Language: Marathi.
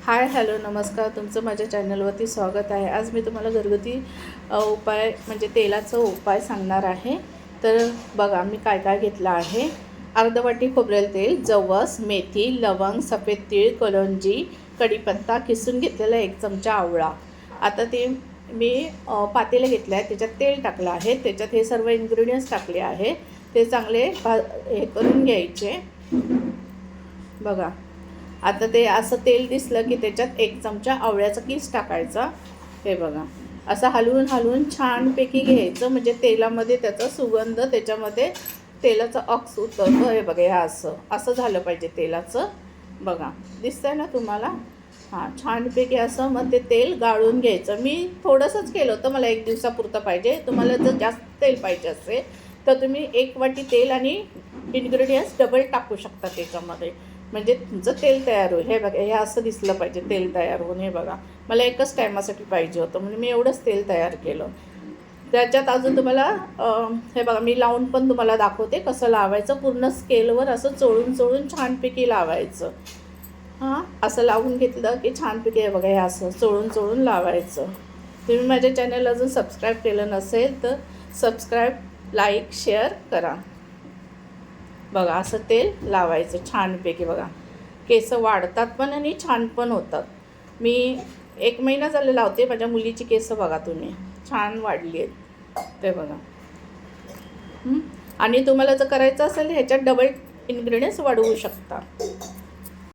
हाय हॅलो नमस्कार, तुमचं माझ्या चॅनलवरती स्वागत आहे। आज मी तुम्हाला घरगुती उपाय म्हणजे तेलाचा उपाय सांगणार आहे। तर बघा मी काय काय घेतलं आहे। अर्धा वाटी खोबरेल तेल, जवस, मेथी, लवंग, सफेद तीळ, कलोंजी, कढीपत्ता, किसून घेतलेला 1 चमचा आवळा। आता ते मी पातेलं घेतलं आहे, त्याच्यात तेल टाकलं आहे, त्याच्यात हे सर्व इन्ग्रेडियंट्स टाकले आहे। ते चांगले हे करून घ्यायचे। बघा आता ते असं तेल दिसलं की त्याच्यात 1 चमचा आवळ्याचा किस टाकायचा। हे बघा असं हलवून हलवून छानपैकी घ्यायचं, म्हणजे तेलामध्ये त्याचा सुगंध त्याच्यामध्ये तेलाचा ऑक्स उतरतो। हे बघा हे असं झालं पाहिजे तेलाचं। बघा दिसतंय ना तुम्हाला? हां, छानपैकी असं मग ते तेल गाळून घ्यायचं। मी थोडंसंच केलं होतं, मला 1 दिवसापुरतं पाहिजे। तुम्हाला जर जास्त तेल पाहिजे असेल तर तुम्ही 1 वाटी तेल आणि इन्ग्रेडियंट्स डबल टाकू शकता त्याच्यामध्ये, म्हणजे तुमचं तेल तयार होईल। हे बघा हे असं दिसलं पाहिजे तेल तयार होऊन। हे बघा मला एकच टायमासाठी पाहिजे होतं म्हणजे मी एवढंच तेल तयार केलं। त्याच्यात अजून तुम्हाला हे बघा मी लावून पण तुम्हाला दाखवते कसं लावायचं। पूर्ण स्केलवर असं चोळून चोळून छानपैकी लावायचं। हां, असं लावून घेतलं की छानपैकी हे बघा हे असं चोळून चोळून लावायचं। तुम्ही माझ्या चॅनल अजून सबस्क्राईब केलं नसेल तर सबस्क्राईब, लाईक, शेअर करा। बघा असं तेल लावायचं छानपैकी। बघा केस वाढतात पण आणि छान पण होतात। मी 1 महिना झाले लावते। माझ्या मुलीची केस बघा तुम्ही छान वाढली आहेत ते बघा। आणि तुम्हाला जर करायचं असेल ह्याच्यात डबल इन्ग्रेडियंट्स वाढवू शकता।